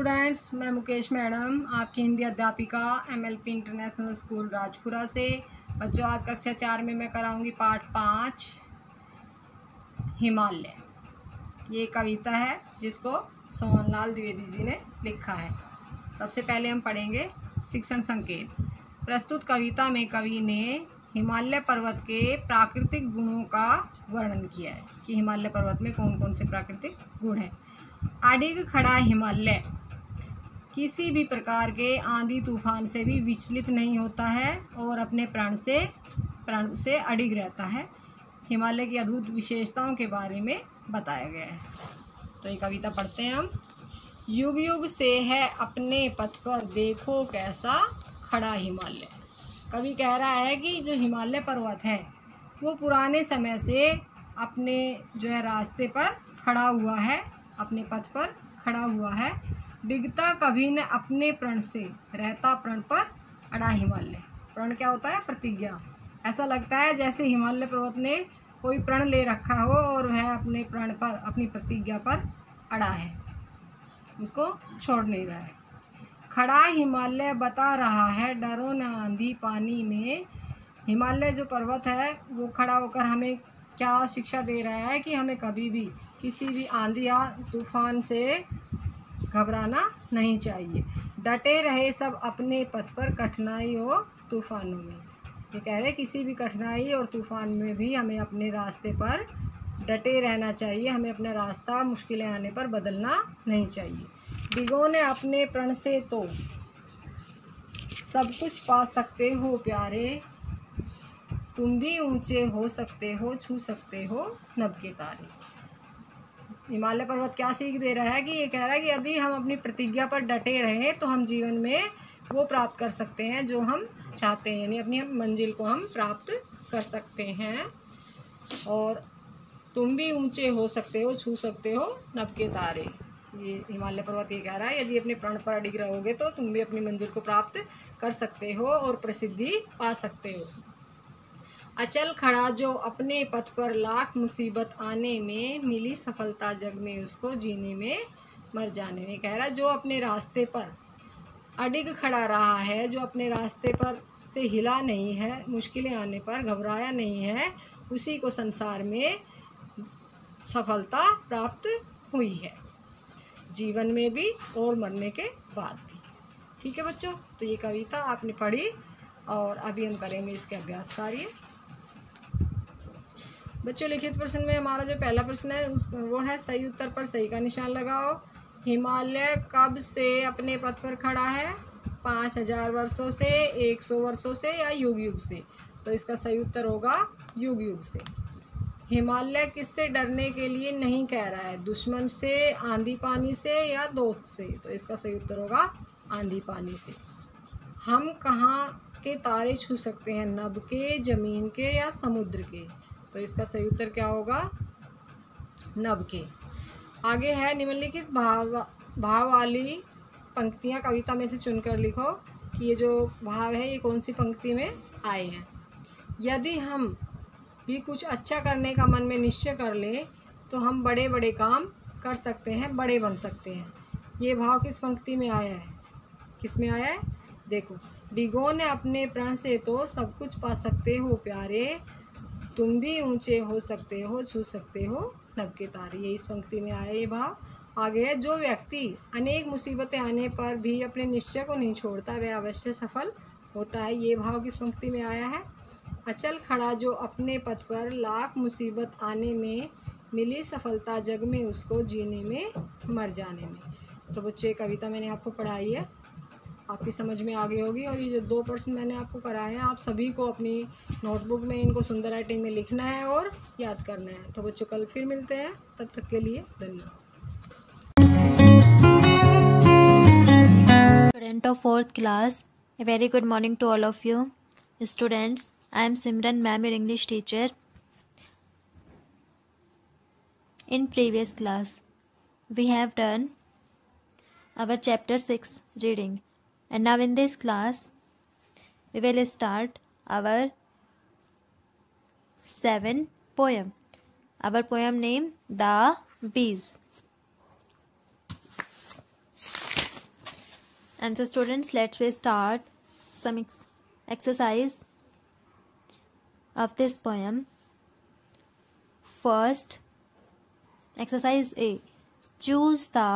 Students, मैं Mukesh madam आपकी हिंदी अध्यापिका MLP इंटरनेशनल स्कूल राजपुरा से। बच्चों, आज कक्षा 4 में मैं कराऊंगी पाठ 5 हिमालय। ये कविता है जिसको सोहनलाल द्विवेदी जी ने लिखा है। सबसे पहले हम पढ़ेंगे शिक्षण संकेत। प्रस्तुत कविता में कवि ने हिमालय पर्वत के प्राकृतिक गुणों का वर्णन किया है कि हिमालय पर्वत में कौन कौन से प्राकृतिक गुण हैं। अडिग खड़ा हिमालय किसी भी प्रकार के आंधी तूफान से भी विचलित नहीं होता है और अपने प्राण से अडिग रहता है। हिमालय की अद्भुत विशेषताओं के बारे में बताया गया है। तो ये कविता पढ़ते हैं हम। युग युग से है अपने पथ पर, देखो कैसा खड़ा हिमालय। कवि कह रहा है कि जो हिमालय पर्वत है वो पुराने समय से अपने रास्ते पर खड़ा हुआ है, अपने पथ पर खड़ा हुआ है। डिगता कभी न अपने प्रण से, रहता प्रण पर अड़ा हिमालय। प्रण क्या होता है? प्रतिज्ञा। ऐसा लगता है जैसे हिमालय पर्वत ने कोई प्रण ले रखा हो और वह अपने प्रण पर, अपनी प्रतिज्ञा पर अड़ा है, उसको छोड़ नहीं रहा है। खड़ा हिमालय बता रहा है, डरो न आंधी पानी में। हिमालय जो पर्वत है वो खड़ा होकर हमें क्या शिक्षा दे रहा है कि हमें कभी भी किसी भी आंधी या तूफान से घबराना नहीं चाहिए। डटे रहे सब अपने पथ पर, कठिनाई और तूफानों में। ये कह रहे किसी भी कठिनाई और तूफान में भी हमें अपने रास्ते पर डटे रहना चाहिए। हमें अपना रास्ता मुश्किलें आने पर बदलना नहीं चाहिए। डिगो ने अपने प्रण से तो सब कुछ पा सकते हो प्यारे, तुम भी ऊंचे हो सकते हो, छू सकते हो नभ के तारे। हिमालय पर्वत क्या सीख दे रहा है कि ये कह रहा है कि यदि हम अपनी प्रतिज्ञा पर डटे रहें तो हम जीवन में वो प्राप्त कर सकते हैं जो हम चाहते हैं, यानी अपनी मंजिल को हम प्राप्त कर सकते हैं। और तुम भी ऊंचे हो सकते हो, छू सकते हो नभ के तारे। ये हिमालय पर्वत ये कह रहा है यदि अपने प्रण पर अडिग रहोगे तो तुम भी अपनी मंजिल को प्राप्त कर सकते हो और प्रसिद्धि पा सकते हो। अचल खड़ा जो अपने पथ पर, लाख मुसीबत आने में, मिली सफलता जग में उसको, जीने में मर जाने में। कह रहा जो अपने रास्ते पर अडिग खड़ा रहा है, जो अपने रास्ते पर से हिला नहीं है, मुश्किलें आने पर घबराया नहीं है, उसी को संसार में सफलता प्राप्त हुई है, जीवन में भी और मरने के बाद भी। ठीक है बच्चों, तो ये कविता आपने पढ़ी और अभी हम करेंगे इसके अभ्यास कार्य। बच्चों, लिखित प्रश्न में हमारा जो पहला प्रश्न है वो है सही उत्तर पर सही का निशान लगाओ। हिमालय कब से अपने पथ पर खड़ा है? 5000 वर्षों से, 100 वर्षों से या युग युग से? तो इसका सही उत्तर होगा युग युग से। हिमालय किससे डरने के लिए नहीं कह रहा है? दुश्मन से, आंधी पानी से या दोस्त से? तो इसका सही उत्तर होगा आंधी पानी से। हम कहाँ के तारे छू सकते हैं? नभ के, जमीन के या समुद्र के? तो इसका सही उत्तर क्या होगा? नभ के। आगे है निम्नलिखित भाव वाली पंक्तियाँ कविता में से चुनकर लिखो कि ये जो भाव है ये कौन सी पंक्ति में आए हैं। यदि हम भी कुछ अच्छा करने का मन में निश्चय कर लें तो हम बड़े बड़े काम कर सकते हैं, बड़े बन सकते हैं। ये भाव किस पंक्ति में आया है? किस में आया है? देखो, डिगो ने अपने प्रण से तो सब कुछ पा सकते हो प्यारे, तुम भी ऊंचे हो सकते हो, छू सकते हो नभ के तारे। ये इस पंक्ति में आया ये भाव। आगे है जो व्यक्ति अनेक मुसीबतें आने पर भी अपने निश्चय को नहीं छोड़ता वह अवश्य सफल होता है। ये भाव किस पंक्ति में आया है? अचल खड़ा जो अपने पथ पर, लाख मुसीबत आने में, मिली सफलता जग में उसको, जीने में मर जाने में। तो बच्चे कविता मैंने आपको पढ़ाई है, आपकी समझ में आ गई होगी। और ये जो 2 प्रश्न मैंने आपको कराए हैं आप सभी को अपनी नोटबुक में इनको सुंदर राइटिंग में लिखना है और याद करना है। तो बच्चों कल फिर मिलते हैं, तब तक के लिए धन्यवाद। Student of 4th class, a very good morning to all of you. Students, I am Simran ma'am, your English teacher. In previous class, we have done our chapter 6 reading. And now in this class, we will start our 7th poem. Our poem name, The Bees. And so students, let's we start some exercise of this poem. First, exercise A, choose the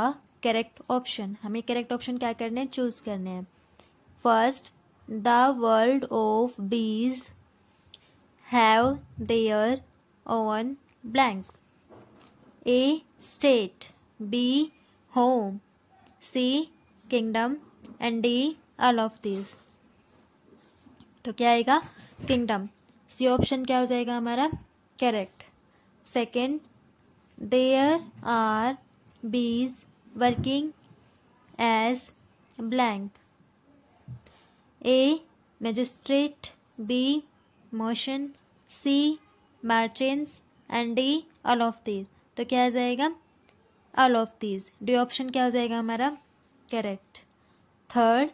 correct option. हमें correct option क्या करने हैं, choose करने हैं. First, the world of bees have their own blank. A, state, B, home, C, kingdom and D, all of these. तो क्या आएगा, kingdom. C option क्या हो जाएगा हमारा, correct. Second, there are bees working as blank. A, magistrate, B, motion, C, merchants and D, all of these. तो क्या आ जाएगा, all of these. D option क्या हो जाएगा हमारा, correct. Third,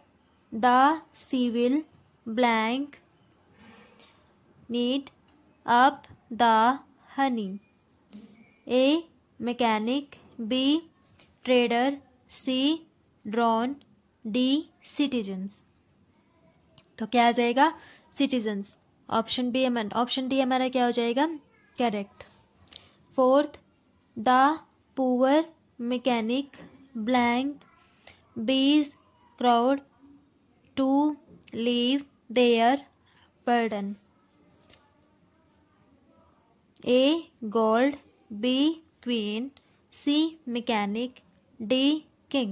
the civil blank need up the honey. A, mechanic, B, trader, C, drone, D, citizens. तो क्या आ जाएगा, citizens. Option B, option D हमारा क्या हो जाएगा, correct. Fourth, the poor mechanic blank bees crowd to leave their burden. A, gold, B, queen, C, mechanic, D, king.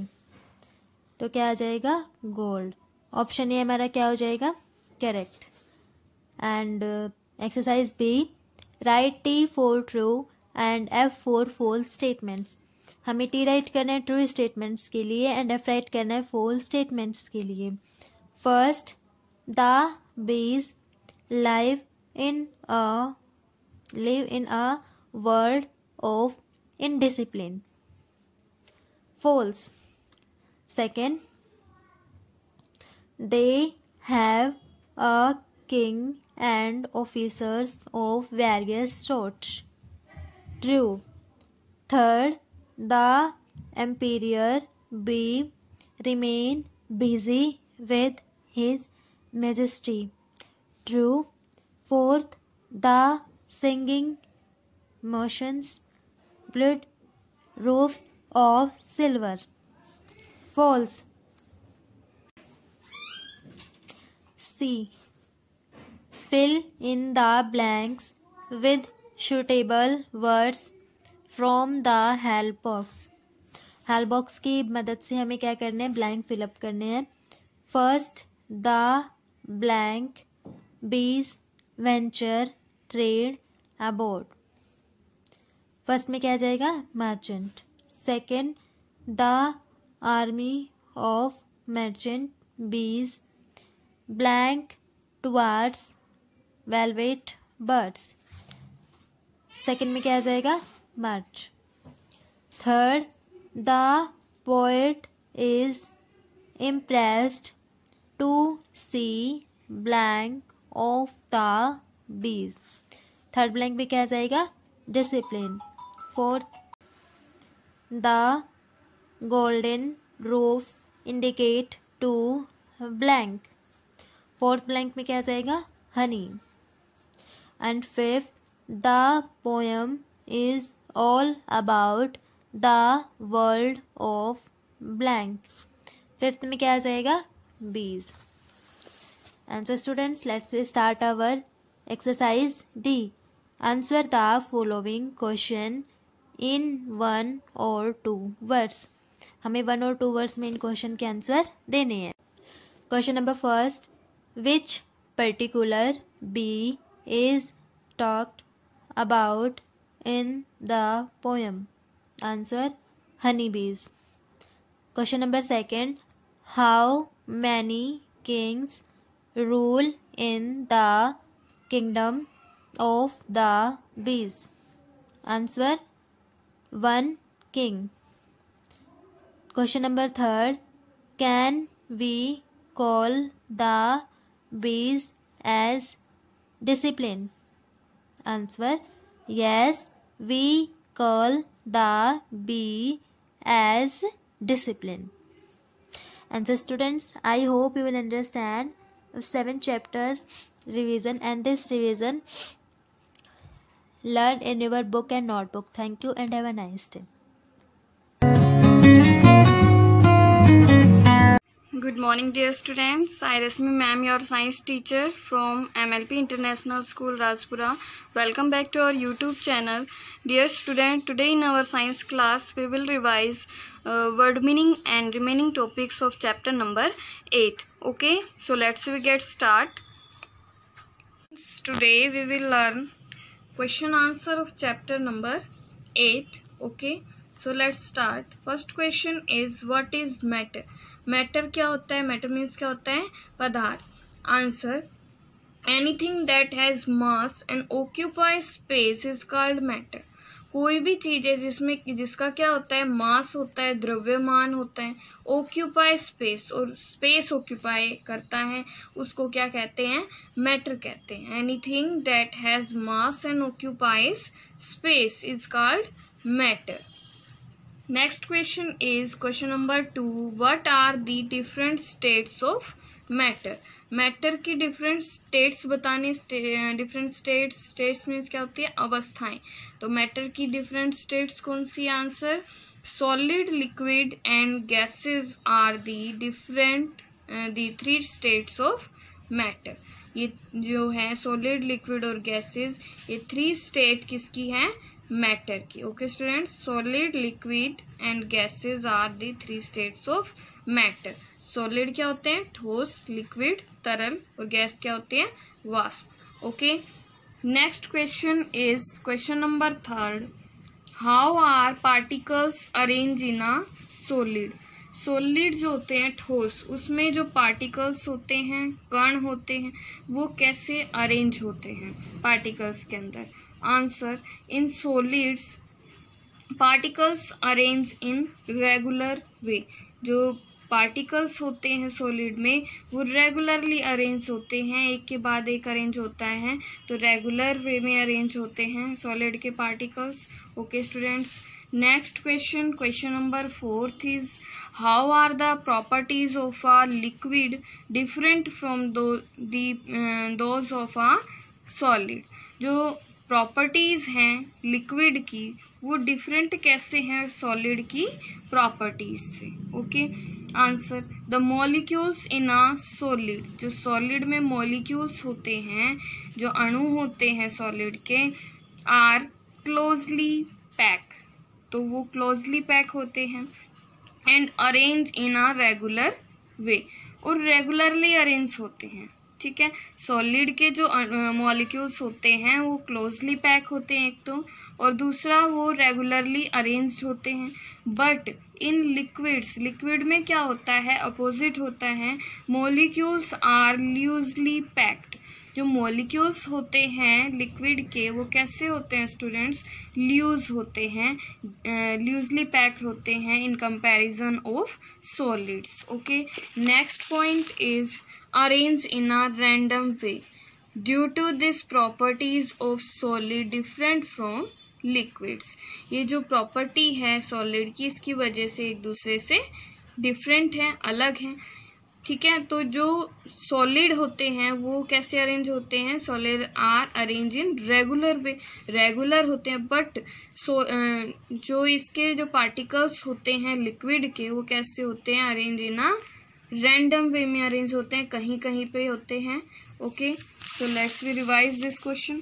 तो क्या आ जाएगा, गोल्ड. ऑप्शन ए हमारा क्या हो जाएगा, correct. And exercise B, write T for true and F for false statements. हमें T write करना है ट्रू स्टेटमेंट्स के लिए एंड एफ राइट करना है फॉल्स स्टेटमेंट्स के लिए. First, the bees live in a world of indiscipline. False. Second, they have a king and officers of various sorts. True. Third, the emperor bee remain busy with his majesty. True. Fourth, the singing motions blood roofs of silver. False. C, fill in the blanks with suitable words from the help box. Help box की मदद से हमें क्या करना है, blank fill up करने हैं. First, the blank bees venture trade abroad. First में क्या आ जाएगा, merchant. Second, the army of merchant bees blank towards velvet birds. Second में क्या आ जाएगा, march. Third, the poet is impressed to see blank of the bees. Third blank में क्या आ जाएगा, discipline. Fourth, the golden roofs indicate to blank. Fourth blank में क्या आ जाएगा, honey. And fifth, the poem is all about the world of blank. Fifth में क्या आ जाएगा, बीज. And so students, let's start our exercise D. Answer the following question in 1 or 2 words. हमें 1 और 2 words में इन क्वेश्चन के आंसर देने हैं. Question number first, which particular bee is talked about in the poem? Answer, honeybees. Question number second, how many kings rule in the kingdom of the bees? Answer, 1 king. Question number third, can we call the bees as disciplined? Answer, yes, we call the bee as disciplined. And so students, I hope you will understand 7 chapters revision, and this revision learn in your book and notebook. Thank you and have a nice day. Good morning dear students. I Rasmi ma'am, your science teacher from MLP International School Rajpura. Welcome back to our YouTube channel. Dear student, today in our science class we will revise word meaning and remaining topics of chapter number 8. Okay, so let's get start. Today we will learn question answer of chapter number 8. Okay, so let's start. First question is, what is matter? Matter क्या होता है? Matter means क्या होता है? पदार्थ. Answer, anything that has mass and occupy space is called matter. कोई भी चीज है जिसका क्या होता है? मास होता है, द्रव्यमान होता है, ऑक्यूपाई स्पेस, और स्पेस ऑक्यूपाई करता है, उसको क्या कहते हैं? मैटर कहते हैं. Anything that has mass and occupies space is called matter. Next question is question number 2. What are the different states of matter? Matter की डिफरेंट स्टेट्स बताने. डिफरेंट स्टेट्स मीन्स क्या होती है? अवस्थाएं. तो मैटर की डिफरेंट स्टेट्स कौन सी? Answer, solid, liquid and gases are the 3 states of matter. ये जो है सॉलिड, लिक्विड और गैसेस, ये 3 स्टेट किसकी है? मैटर की. Okay students, solid, liquid and gases are the 3 states of matter. Solid क्या होते हैं? ठोस, लिक्विड तरल, और गैस क्या होती है? वाष्प. Okay, next question is question number 3. How are particles arrange in a solid? Solid जो होते हैं ठोस, उसमें जो पार्टिकल्स होते हैं, कण होते हैं, वो कैसे अरेंज होते हैं पार्टिकल्स के अंदर? Answer, in solids particles arrange in regular वे. जो पार्टिकल्स होते हैं सॉलिड में, वो रेगुलरली अरेंज होते हैं, एक के बाद एक अरेंज होता है, तो रेगुलर वे में अरेंज होते हैं सॉलिड के particles. Okay students, next question, question number 4 is, how are the properties of a liquid different from those of a solid? जो प्रॉपर्टीज हैं लिक्विड की, वो डिफरेंट कैसे हैं सॉलिड की प्रॉपर्टीज से? Okay, answer, the molecules in a solid. जो solid में मॉलिक्यूल्स होते हैं, जो अणु होते हैं सॉलिड के, आर क्लोजली पैक. तो वो क्लोजली पैक होते हैं. And arrange in a regular वे, और रेगुलरली अरेंज होते हैं. ठीक है, सॉलिड के जो मॉलिक्यूल्स होते हैं वो क्लोजली पैक होते हैं एक तो, और दूसरा वो रेगुलरली अरेंज्ड होते हैं. बट इन लिक्विड्स, लिक्विड में क्या होता है? अपोजिट होता है. Molecules are loosely packed. जो मॉलिक्यूल्स होते हैं लिक्विड के, वो कैसे होते हैं स्टूडेंट्स? लूज होते हैं, लूजली पैक्ड होते हैं in comparison of solids. Okay, next point is arrange in a random way. Due to this properties of solid different from liquids. ये जो प्रॉपर्टी है सॉलिड की, इसकी वजह से एक दूसरे से डिफरेंट है, अलग है. ठीक है, तो जो सॉलिड होते हैं वो कैसे अरेंज होते हैं? Solid are arrange in regular way. Regular होते हैं, बट जो इसके जो पार्टिकल्स होते हैं लिक्विड के, वो कैसे होते हैं? अरेंज इन अ रैंडम वे में अरेंज होते हैं, कहीं कहीं पे होते हैं. Okay, so let's we revise this question.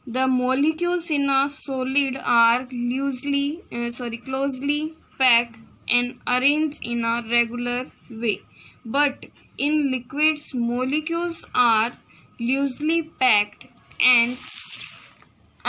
The molecules in a solid are closely packed and arrange in a regular way. But in liquids molecules are loosely packed and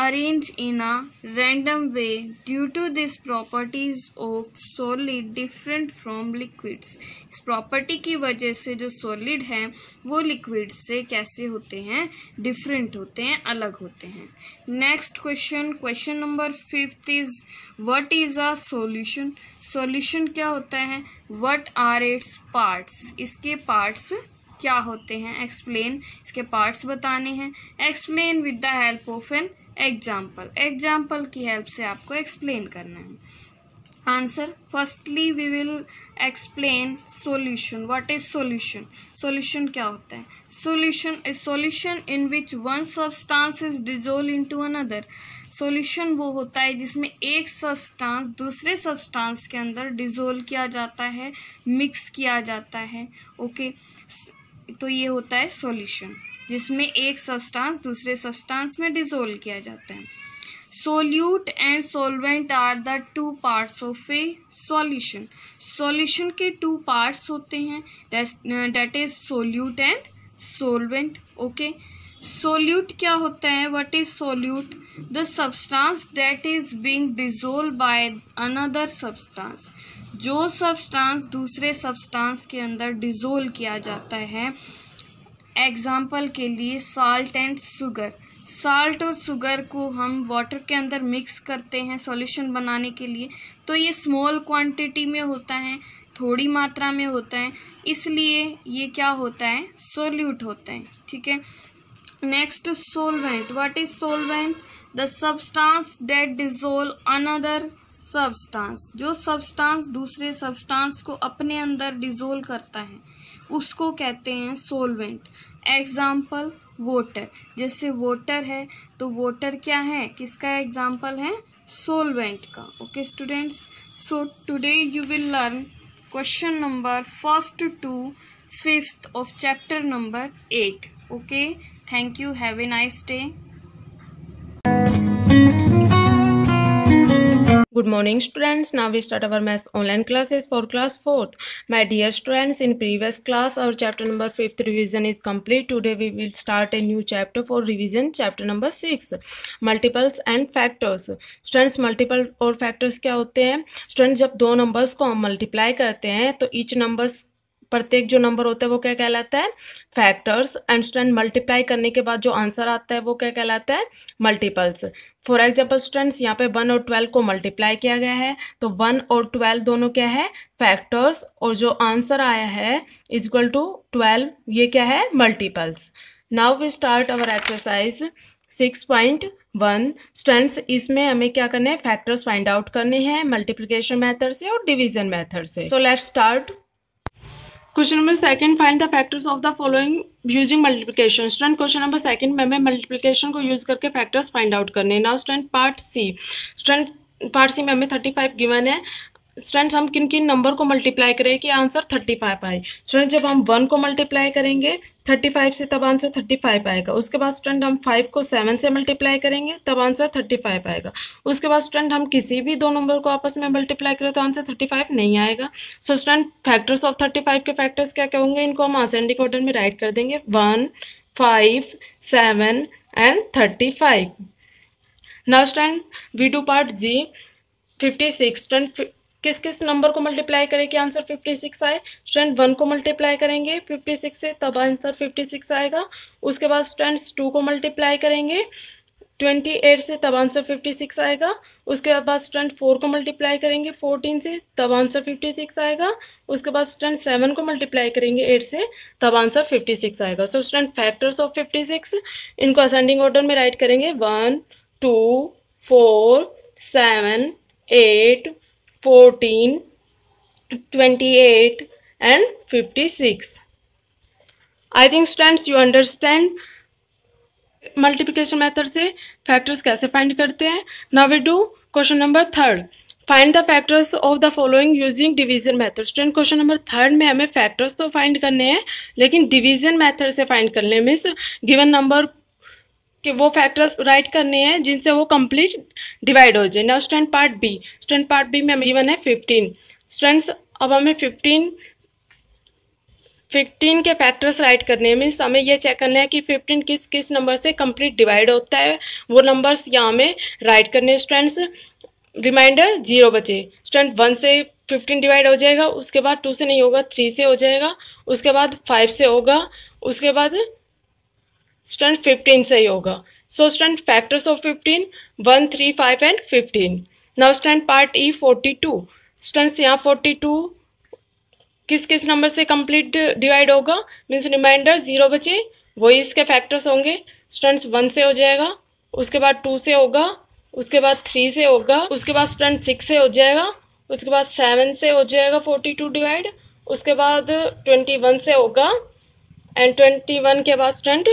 arranged in a random way. Due to these properties of solid different from liquids, इस property की वजह से जो solid है वो liquid से कैसे होते हैं, डिफरेंट होते हैं, अलग होते हैं. Next question, question number 5 is what is a solution. Solution क्या होता है, व्हाट आर इट्स पार्ट्स, इसके पार्ट्स क्या होते हैं, एक्सप्लेन, इसके पार्ट्स बताने हैं. Explain with the help of an example, example की हेल्प से आपको एक्सप्लेन करना है. answer. Firstly we will explain solution. What is solution? Solution क्या होता है? Solution is solution in which one substance is dissolved into another. Solution वो होता है जिसमें एक सब्सटेंस दूसरे सब्सटेंस के अंदर डिसोल्व किया जाता है, मिक्स किया जाता है. ओके, तो ये होता है सॉल्यूशन, जिसमें एक सब्सटेंस दूसरे सब्सटेंस में डिसोल्व किया जाता है. Solute and solvent are the two parts of a solution. Solution के टू पार्ट्स होते हैं, that is solute and solvent. Okay, solute क्या होता है? What is solute? The substance that is being dissolved by another substance. जो substance दूसरे substance के अंदर डिसॉल्व किया जाता है. एग्जाम्पल के लिए साल्ट एंड शुगर. साल्ट और शुगर को हम वाटर के अंदर मिक्स करते हैं सॉल्यूशन बनाने के लिए, तो ये स्मॉल क्वांटिटी में होता है, थोड़ी मात्रा में होता है, इसलिए ये क्या होता है? सोल्यूट होता है. ठीक है. Next solvent. What is solvent? The substance that dissolve another substance. जो सब्सटेंस दूसरे सब्सटेंस को अपने अंदर डिसॉल्व करता है उसको कहते हैं सोलवेंट. Example water. जैसे वाटर है तो वाटर क्या है? किसका एग्जाम्पल है? सोलवेंट का. Okay students, so today you will learn question number 1st to 5th of chapter number 8. Okay, thank you. Have a nice day. Good morning students. Now we start our maths online classes for class 4th. My dear students, in previous class our chapter number 5th revision is complete. Today we will start a new chapter for revision, chapter number 6, multiples and factors. Students, multiple और factors क्या होते हैं? Students, जब दो numbers को हम multiply करते हैं तो each numbers, प्रत्येक जो नंबर होता है वो क्या कहलाता है? फैक्टर्स. एंड स्टूडेंट, मल्टीप्लाई करने के बाद जो आंसर आता है वो क्या कहलाता है? मल्टीपल्स. फॉर एग्जाम्पल स्टूडेंट्स, यहाँ पे 1 और 12 को मल्टीप्लाई किया गया है तो 1 और 12 दोनों क्या है? फैक्टर्स. और जो आंसर आया है इज इक्वल टू 12, ये क्या है? Multiples. Now we start our exercise 6.1. Students, इसमें हमें क्या करना है? फैक्टर्स फाइंड आउट करने हैं मल्टीप्लिकेशन मेथड से और डिवीजन मेथड से. So let's start. Question number 2, find the factors of the following using multiplication. Student, question number 2 में हमें मल्टीप्लिकेशन को यूज करके फैक्टर्स फाइंड आउट करने हैं. Now student, part C. Student, part C में हमें 35 गिवन है. स्टूडेंट्स, हम किन किन नंबर को मल्टीप्लाई करें कि आंसर 35 आए? स्टूडेंट, जब हम 1 को मल्टीप्लाई करेंगे 35 से तब आंसर 35 आएगा. उसके बाद स्टूडेंट हम 5 को 7 से मल्टीप्लाई करेंगे तब आंसर 35 आएगा. उसके बाद स्टूडेंट हम किसी भी दो नंबर को आपस में मल्टीप्लाई करें तो आंसर 35 नहीं आएगा. सो स्टूडेंट, फैक्टर्स ऑफ 35 के फैक्टर्स क्या क्या होंगे? इनको हम असेंडिंग ऑर्डर में राइट कर देंगे. 1, 5, 7 and 35. Now student, we do part G 56. Student, किस किस नंबर को मल्टीप्लाई करें कि आंसर 56 आए? स्टूडेंट, 1 को मल्टीप्लाई करेंगे 56 से तब आंसर 56 आएगा. उसके बाद स्टूडेंट्स 2 को मल्टीप्लाई करेंगे 28 से तब आंसर 56 आएगा. उसके बाद स्टूडेंट 4 को मल्टीप्लाई करेंगे 14 से तब आंसर 56 आएगा. उसके बाद स्टूडेंट 7 को मल्टीप्लाई करेंगे 8 से तब आंसर 56 आएगा. सो स्टूडेंट, फैक्टर्स ऑफ 56 इनको असेंडिंग ऑर्डर में राइट करेंगे. 1, 2, 4, 7, 8, 14, 28 and 56. I think students you understand multiplication method से फैक्टर्स कैसे फाइंड करते हैं. Now we do question number 3. Find the factors of the following using division method. Student, question number 3 में हमें factors तो find करने हैं लेकिन डिवीजन मेथड से फाइंड करने हैं. मीन्स गिवन नंबर कि वो फैक्टर्स राइट करने हैं जिनसे वो कंप्लीट डिवाइड हो जाए. Now student, part B. Student, part B में हमें गिवन है 15. स्टूडेंट्स, अब हमें 15 के फैक्टर्स राइट करने हैं. मीन्स हमें ये चेक करना है कि 15 किस किस नंबर से कंप्लीट डिवाइड होता है. वो नंबर्स यहाँ हमें राइट करने हैं. स्टूडेंट्स, रिमाइंडर 0 बचे. स्टूडेंट, 1 से 15 डिवाइड हो जाएगा. उसके बाद 2 से नहीं होगा, 3 से हो जाएगा. उसके बाद 5 से होगा. उसके बाद स्टूडेंट 15 से ही होगा. So student, factors of 15 1, 3, 5 and 15. Now student, part E 42. Students, यहाँ 42 किस किस नंबर से कंप्लीट डिवाइड होगा? मीन्स रिमाइंडर 0 बचे, वही इसके फैक्टर्स होंगे. स्टूडेंट्स, 1 से हो जाएगा. उसके बाद 2 से होगा. उसके बाद 3 से होगा. उसके बाद स्टूडेंट 6 से हो जाएगा. उसके बाद 7 से हो जाएगा 42 डिवाइड, उसके बाद 21 से होगा, एंड 21 के बाद स्टूडेंट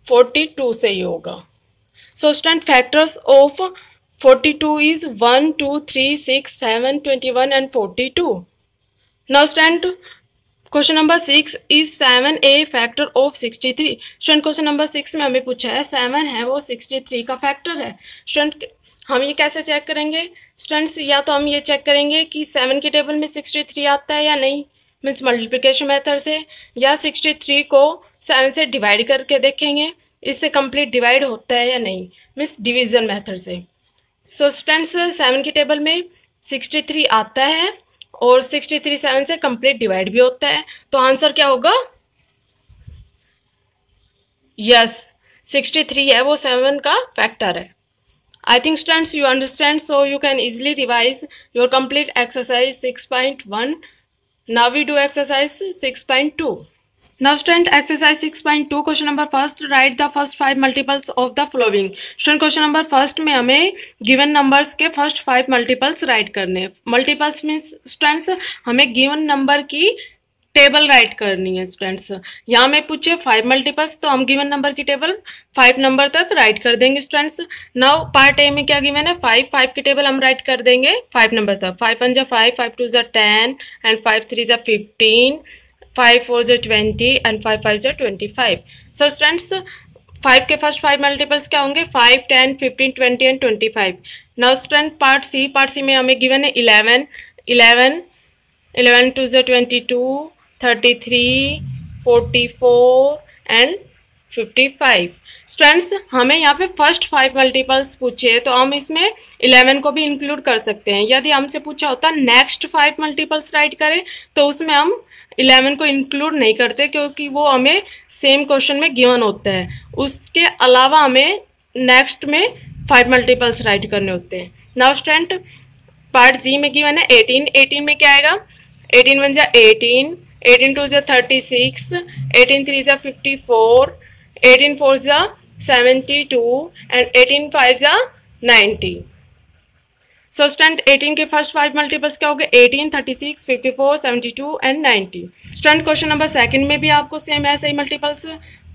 42 से ही होगा. So student factors of 42 is 1, 2, 3, 6, 7, 21 and 42. Now student question number 6 is 7 A factor of 63. Student question number 6 में हमें पूछा है 7 है वो 63 का फैक्टर है. स्टूडेंट हम ये कैसे चेक करेंगे स्टूडेंट्स, या तो हम ये चेक करेंगे कि 7 के टेबल में 63 आता है या नहीं, मीन्स मल्टीप्लिकेशन मेथड से, या 63 को 7 से डिवाइड करके देखेंगे इससे कंप्लीट डिवाइड होता है या नहीं, मीन्स डिवीजन मेथड से. सो स्टूडेंट्स 7 के टेबल में 63 आता है और 63 7 से कंप्लीट डिवाइड भी होता है, तो आंसर क्या होगा? यस 63 है वो 7 का फैक्टर है. I think students you understand, so you can easily revise your complete exercise 6.1. Now we do exercise 6.2. Now student exercise 6.2 question number first, write the first 5 multiples of the following. Student question number first में हमें given numbers के first 5 multiples write करने. Multiples means students हमें given number की table right करनी है students. यहाँ में पूछे 5 मल्टीपल्स तो हम गिवन नंबर की टेबल 5 नंबर तक राइट कर देंगे स्टूडेंट्स. नाउ पार्ट ए में क्या गिवन है 5 की टेबल हम राइट कर देंगे 5 नंबर तक. 5 1 जा 5, 5 2 जा 10 एंड 5 3 जा 15, 5 4 जा 20 एंड 5 5 जा 25. सो स्टूडेंट्स 5 के फर्स्ट 5 मल्टीपल्स क्या होंगे 5 10 15 20 and 25. Now student part C में हमें गिवन है 11 2 जा 22, 33, 44 एंड 55. स्टूडेंट्स हमें यहाँ पे फर्स्ट 5 मल्टीपल्स पूछे तो हम इसमें 11 को भी इंक्लूड कर सकते हैं. यदि हमसे पूछा होता नेक्स्ट 5 मल्टीपल्स राइट करें तो उसमें हम 11 को इंक्लूड नहीं करते क्योंकि वो हमें सेम क्वेश्चन में गिवन होता है. उसके अलावा हमें नेक्स्ट में 5 मल्टीपल्स राइट करने होते हैं. नाउ स्टूडेंट पार्ट जी में गिवन है 18 में क्या आएगा 18 1 जा 18, 18 2 जा 36, 18 3 जा 54, 18 4 जा 72 एंड 18 5 जा 90. सो स्टूडेंट 18 के फर्स्ट 5 मल्टीपल्स क्या हो गए 18, 36, 54, 72 and 90. Student question number second में भी आपको सेम ऐसे ही मल्टीपल्स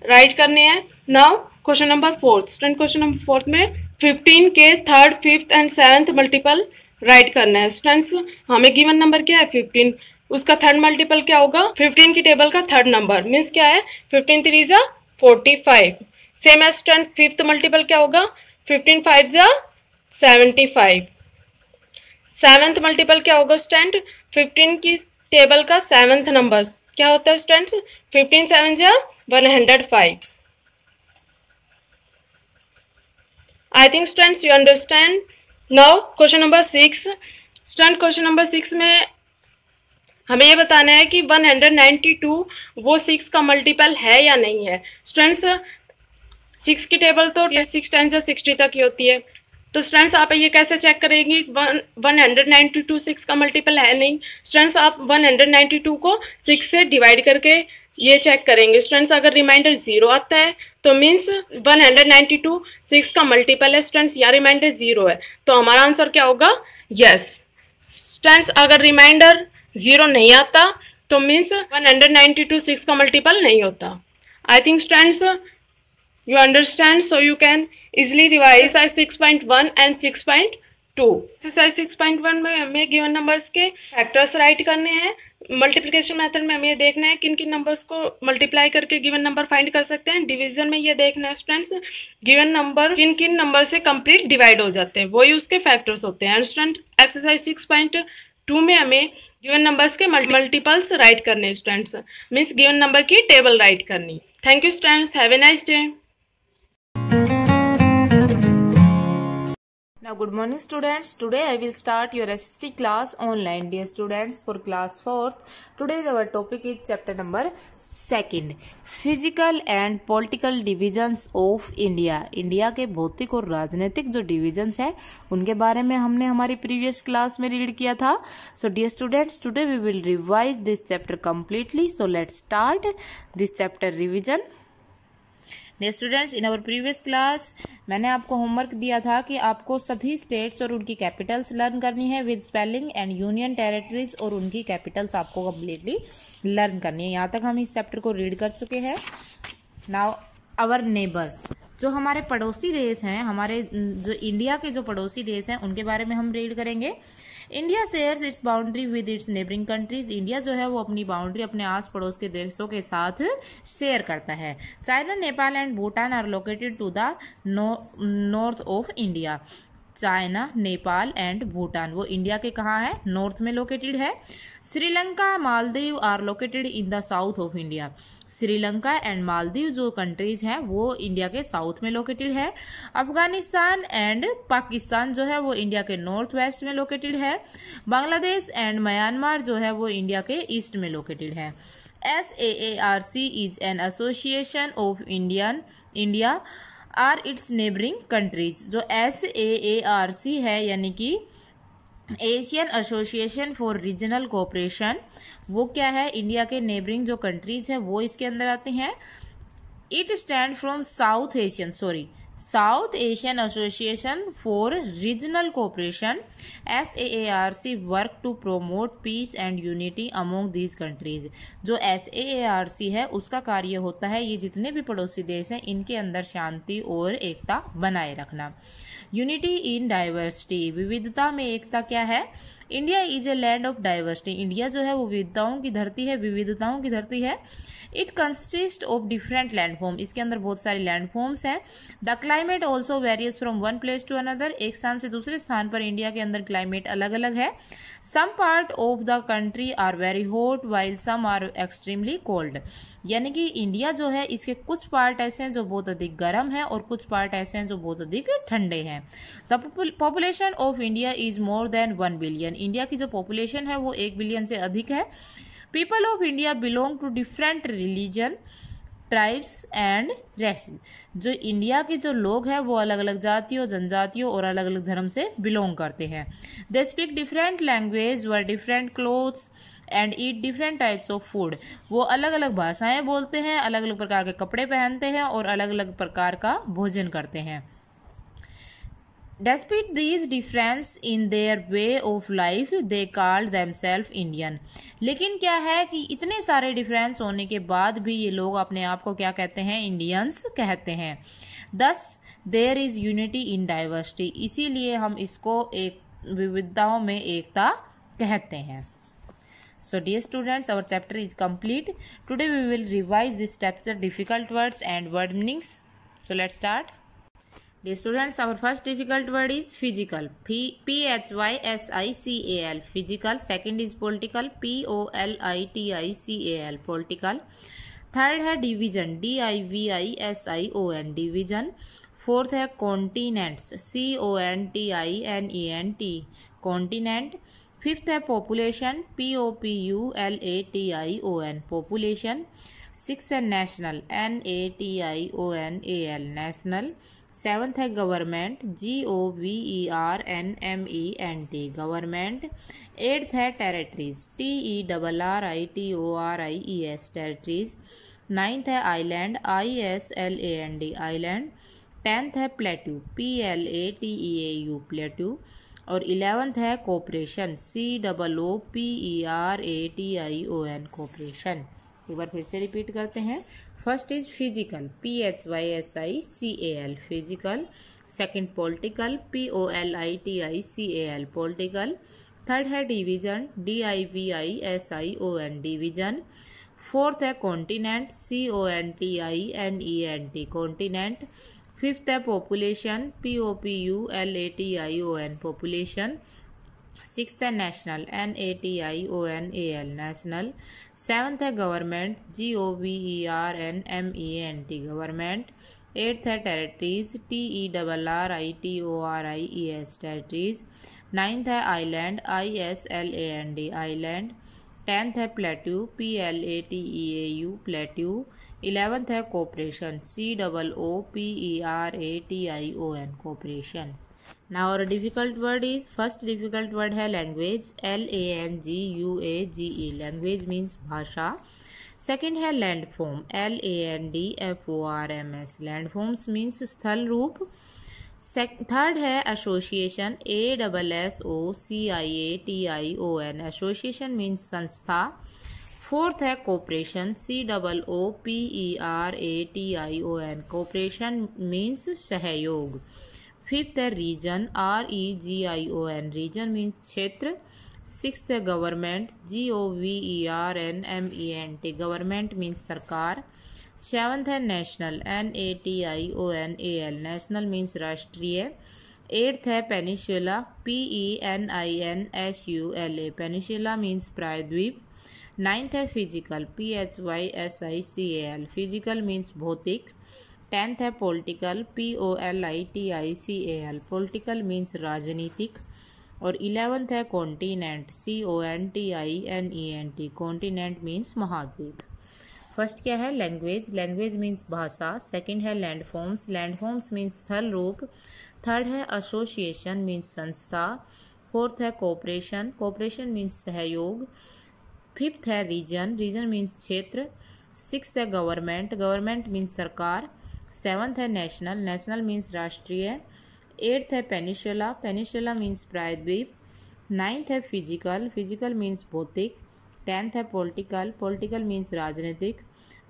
राइट करने हैं. Now question number fourth. Student question number fourth में 15 के third, fifth and seventh multiple right करना है. स्टूडेंट्स हमें गिवन नंबर क्या है 15, उसका थर्ड मल्टीपल क्या होगा 15 की टेबल का थर्ड नंबर मीन्स क्या है 15 3 जा 45. Same as student fifth multiple क्या होगा 15 5 जा 75. सेवंथ मल्टीपल क्या होगा स्टूडेंट 15 की टेबल का सेवंथ नंबर क्या होता है स्टूडेंट्स 15 7 जा 105. I think students you understand. Now question number 6. Student question number 6 में हमें ये बताना है कि 192 वो 6 का मल्टीपल है या नहीं है. स्टूडेंट्स 6 की टेबल तो 6 10 जा 60 तक ही होती है. तो स्टूडेंट्स आप ये कैसे चेक करेंगे 192 6 का मल्टीपल है नहीं. स्टूडेंट्स आप 192 को 6 से डिवाइड करके ये चेक करेंगे. स्टूडेंट्स अगर रिमाइंडर 0 आता है तो मीन्स 192 6 का मल्टीपल है. स्टूडेंट्स या रिमाइंडर 0 है तो हमारा आंसर क्या होगा यस. स्टूडेंट्स अगर रिमाइंडर 0 नहीं आता तो मीन्स 192 6 का मल्टीपल नहीं होता. I think students you understand, so you can easily revise exercise 6.1 and 6.2. exercise 6.1 में हमें गिवन नंबर्स के फैक्टर्स राइट करने हैं. मल्टीप्लिकेशन मेथड में हमें ये देखना है किन किन नंबर्स को मल्टीप्लाई करके गिवन नंबर फाइंड कर सकते हैं. डिवीजन में ये देखना है स्टूडेंट्स गिवन नंबर किन किन नंबर से कंप्लीट डिवाइड हो जाते हैं, वही उसके फैक्टर्स होते हैं. स्टूडेंट एक्सरसाइज 6.2 में हमें गिवन नंबर्स के मल्टीपल्स राइट करने हैं. स्टूडेंट्स मीन्स गिवन नंबर की टेबल राइट करनी. Thank you students, have a nice day. Now good morning students. Today I will start your SST class online. Dear students, for class 4th, today our topic is chapter number 2, Physical and Political Divisions of India. India के भौतिक और राजनीतिक जो divisions हैं उनके बारे में हमने हमारी प्रीवियस क्लास में रीड किया था. So dear students, today we will revise this chapter completely. So let's start this chapter revision. Dear students, in our previous class मैंने आपको होमवर्क दिया था कि आपको सभी स्टेट्स और उनकी कैपिटल्स लर्न करनी है with spelling, and union territories और उनकी कैपिटल्स आपको कम्प्लीटली लर्न करनी है। यहाँ तक हम इस चैप्टर को रीड कर चुके हैं। नाउ आवर नेबर्स, जो हमारे पड़ोसी देश हैं, हमारे जो इंडिया के जो पड़ोसी देश हैं उनके बारे में हम रीड करेंगे। India shares it's boundary with its neighbouring countries. India जो है वो अपनी बाउंड्री अपने आस पड़ोस के देशों के साथ शेयर करता है। China, Nepal and Bhutan are located to the north of India. China, Nepal and Bhutan वो इंडिया के कहाँ है? नॉर्थ में लोकेटेड है। Sri Lanka, Maldives are located in the south of India. Sri Lanka and Maldives जो कंट्रीज हैं वो इंडिया के साउथ में लोकेटेड है। अफगानिस्तान एंड पाकिस्तान जो है वो इंडिया के नॉर्थ वेस्ट में लोकेटेड है। बांग्लादेश एंड म्यांमार जो है वो इंडिया के ईस्ट में लोकेटेड है। SAARC is an association of India are its neighbouring countries. जो SAARC है यानी कि Asian association for regional cooperation, वो क्या है? इंडिया के नेबरिंग जो कंट्रीज है वो इसके अंदर आते हैं। It stand from south Asian association for regional cooperation. SAARC work to promote peace and unity among these countries. जो SAARC है उसका कार्य होता है ये जितने भी पड़ोसी देश हैं इनके अंदर शांति और एकता बनाए रखना। यूनिटी इन डाइवर्सिटी, विविधता में एकता क्या है? India is a land of diversity. India जो है वो विविधताओं की धरती है, विविधताओं की धरती है। It consist of different landform, इसके अंदर बहुत सारे लैंडफॉर्म्स हैं। The climate also various from one place to another, एक स्थान से दूसरे स्थान पर इंडिया के अंदर क्लाइमेट अलग अलग है। Some part of the country are very hot while some are extremely cold. यानी कि इंडिया जो है इसके कुछ पार्ट ऐसे हैं जो बहुत अधिक गर्म है और कुछ पार्ट ऐसे हैं जो बहुत अधिक ठंडे हैं। The population of India is more than 1 billion. India की जो पॉपुलेशन है वो 1 बिलियन से अधिक है। People of India belong to different religion, tribes and races. जो इंडिया के जो लोग हैं वो अलग अलग जातियों, जनजातियों और अलग अलग धर्म से बिलोंग करते हैं। They speak different language, wear different clothes and eat different types of food. वो अलग अलग भाषाएं बोलते हैं, अलग अलग प्रकार के कपड़े पहनते हैं और अलग अलग प्रकार का भोजन करते हैं। Despite these difference in their way of life, they called themselves Indian. लेकिन क्या है कि इतने सारे डिफरेंस होने के बाद भी ये लोग अपने आप को क्या कहते हैं? इंडियंस कहते हैं। Thus, there is unity in diversity. इसीलिए हम इसको एक विविधताओं में एकता कहते हैं। So dear students, our chapter is complete. Today we will revise this chapter, difficult words and word meanings. So let's start. Dear students, our first difficult word is physical. PHYSICAL, physical. Second is political. POLITICAL, political. Third है division, DIVISION, division. Fourth है continents, CONTINENT, continent. Fifth है population, POPULATION, population. Six है national, NATIONAL, national. Seventh है government, GOVERNMENT, government. Eighth है territories, TERRITORIES, territories. Ninth है island, ISLAND, island. Tenth है plateau, PLATEAU, plateau. और 11th है cooperation, COOPERATION, cooperation. एक बार फिर से रिपीट करते हैं. First is physical, PHYSICAL, physical. Second political, POLITICAL, political. Third है डिवीजन, DIVISION, डिवीजन. फोर्थ है कॉन्टिनेंट, CONTINENT, कॉन्टिनेंट. फिफ्थ है पॉपुलेशन, POPULATION, पॉपुलेशन. सिक्स्थ है नेशनल, NATIONAL, नेशनल. सेवन्थ है गवर्नमेंट, GOVERNMENT, गवर्नमेंट. एट्थ है territories, TERRITORIES, territories. Ninth है island, ISLAND, island. Tenth है plateau, PLATEAU, plateau. 11th है cooperation, COOPERATION, cooperation. Now our difficult word is, first difficult word है language, LANGUAGE, language means भाषा. Second है landform, LANDFORMS, landforms means स्थल रूप. Third है association, ASSOCIATION, association means संस्था। Fourth है कोऑपरेशन, COOPERATION, कोऑपरेशन मीन्स सहयोग। फिफ्थ है रीजन, REGION, रीजन मीन्स क्षेत्र। सिक्स्थ है गवर्नमेंट, GOVERNMENT, गवर्नमेंट मीन्स सरकार। सेवन्थ है नेशनल, NATIONAL, नेशनल मीन्स राष्ट्रीय। एट्थ है पेनिनसुला, PENINSULA, पेनिनसुला मीन्स प्रायद्वीप। नाइन्थ है फिजिकल, PHYSICAL, फिजिकल मीन्स भौतिक। टेंथ है पॉलिटिकल, POLITICAL, पॉलिटिकल मीन्स राजनीतिक। और 11th है कॉन्टिनेंट, CONTINENT, कॉन्टिनेंट मीन्स महाद्वीप। फर्स्ट क्या है लैंग्वेज, लैंग्वेज मीन्स भाषा। सेकंड है लैंडफॉर्म्स, लैंडफॉर्म्स मीन्स स्थल रूप। थर्ड है एसोसिएशन मीन्स संस्था। फोर्थ है कोऑपरेशन, कोऑपरेशन मीन्स सहयोग। फिफ्थ है रीजन, रीजन मीन्स क्षेत्र। सिक्स्थ है गवर्नमेंट, गवर्नमेंट मीन्स सरकार। सेवन्थ है नेशनल, नेशनल मीन्स राष्ट्रीय। एट्थ है पेनिनसुला, पेनिनसुला मीन्स प्रायद्वीप। नाइन्थ है फिजिकल, फिजिकल मीन्स भौतिक। टेंथ है पॉलिटिकल, पॉलिटिकल मीन्स राजनीतिक।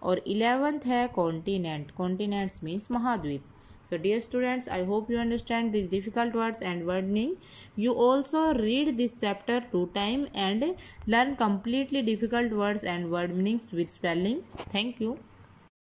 और 11th है कॉन्टिनेंट, कॉन्टिनेंट्स मीन्स महाद्वीप। So dear students, I hope you understand these difficult words and word meaning. You also read this chapter 2 times and learn completely difficult words and word meanings with spelling. Thank you.